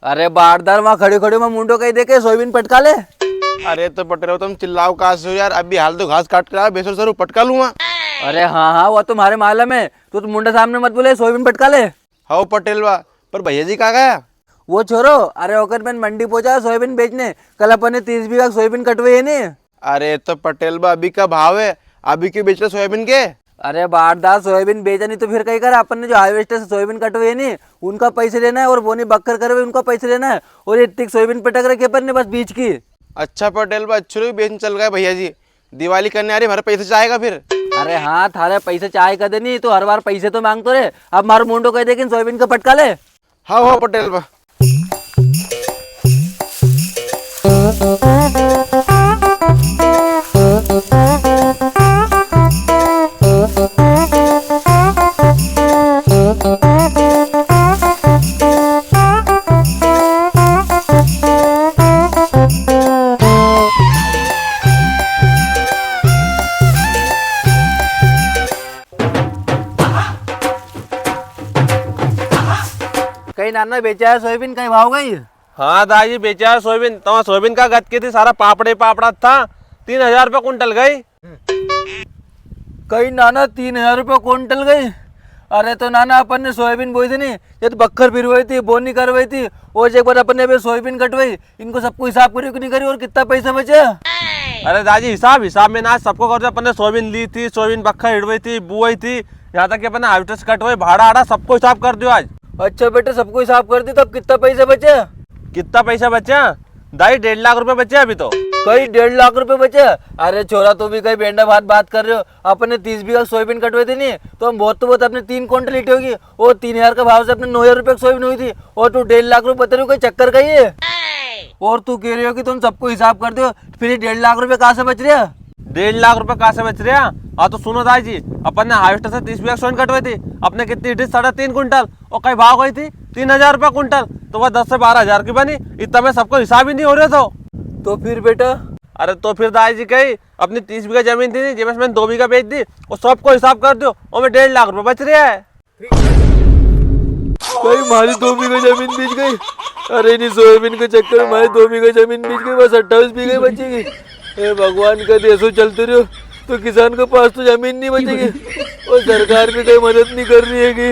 अरे बारदार वहाँ खड़े खड़े में मुंडो कहीं देखे सोयाबीन पटका ले। अरे तो पटेल हो तुम चिल्लाओ कहाँ से हो यार, अभी हाल तो घास काट कर आया, बेसर सर पटका लूंगा। अरे हाँ हाँ वो तुम्हारे मालूम है, तू तो मुंडे सामने मत बोले, सोयाबीन पटका ले। हाँ पटेल बा, पर भैया जी कहाँ गया? वो छोरो, अरे होकर मैंने मंडी पहुंचा सोयाबीन बेचने, कल अपन ने 30 बीघा सोयाबीन कटवे है नहीं। अरे तो पटेल बा अभी का भाव है, अभी क्यों बेच रहे सोयाबीन के? अरे बारदार सोयाबीन बेचा नहीं तो फिर कहीं कर, अपन ने जो हार्वेस्टर से सोयाबीन कटवे है नहीं उनका पैसे लेना है, और बोनी बक्कर करवे उनका पैसे लेना है, और ये इतनी सोयाबीन पटक रखे अपन ने बस बीच की। अच्छा पटेल बा, अच्छे बेचने चल गए भैया जी, दिवाली करने आ रही, भर पैसे चाहेगा फिर? अरे हाँ थारे पैसे चाहे कर देनी तो हर बार पैसे तो मांगतो रे, अब मारो मुंडो कह दे कि सोयाबीन का पटका ले। हाँ हाँ पटेल बा। कहीं नाना बेचा है सोयाबीन, कहीं भाव गई? हाँ दादी बेचा है सोयाबीन, तो सोयाबीन का गत की थी, सारा पापड़े पापड़ा था, 3000 रुपये कुंटल गई। कहीं नाना 3000 रुपये क्विंटल गई? अरे तो नाना अपन ने सोयाबीन बोई थी नहीं, ये तो बक्खर फिरवाई थी, बोनी करवाई थी, और एक बार अपन ने सोयाबीन कटवाई, इनको सबको हिसाब करी कि नहीं करी, और कितना पैसा बचे? अरे दादी हिसाब में ना सबको कर दो, अपन ने सोयाबीन ली थी, सोयाबीन बक्खर हिड़वाई थी, बुआई थी, यहाँ तक कि अपन ने हार्वेस्टर से कटवाई, भाड़ा आड़ा सबको हिसाब कर दियो आज। अच्छा बेटे सबको हिसाब कर दी, तो अब कितना पैसा बचे? कितना पैसा बचा दादी? 1.5 लाख रुपए बचे अभी तो। कहीं 1.5 लाख रुपए बचे? अरे छोरा तू भी कहीं बेंडा बात कर रहे हो, अपने 30 बीघा सोयाबीन कटवाई थी नहीं, तो हम बहुत तो बहुत अपने 3 क्विंटल ईट होगी, और 3000 का भाव से अपने 9000 रुपये की सोयाबीन हुई थी, और तू 1.5 लाख रुपए बता रही हो, कोई चक्कर का ही है? और तू कह रही हो कि तुम सबको हिसाब कर दो, फिर 1.5 लाख रुपए कहाँ से बच रहे? 1.5 लाख रुपए कहाँ से बच रहे हैं? हाँ तो सुनो दादी जी, अपन ने हार्वेस्टर से 30 बीघा सोयाबीन कटवाई थी, अपने कितनी ईट? 3.5 क्विंटल, और कहीं भाव गई थी 3000 रुपये कुंटल, तो वह 10 से 12 हजार की बनी, इतना में सबको हिसाब ही नहीं हो रहे तो फिर बेटा? अरे तो फिर दादी जी कही अपनी 30 बीघा जमीन थी जिसमें मैंने 2 बीघा बेच दी, और सबको हिसाब कर दो, और मैं 1.5 लाख रुपए बच रहा है। भाई हमारी 2 बीघा जमीन बीच गई? अरे नहीं सोयाबीन के चक्कर में हमारी 2 बीघा जमीन बीच गई, बस 28 बीघा बचेगी। हे भगवान का देशो चलते रहो तो किसान के पास तो जमीन नहीं बचेगी, और सरकार भी कोई मदद नहीं कर रही है कि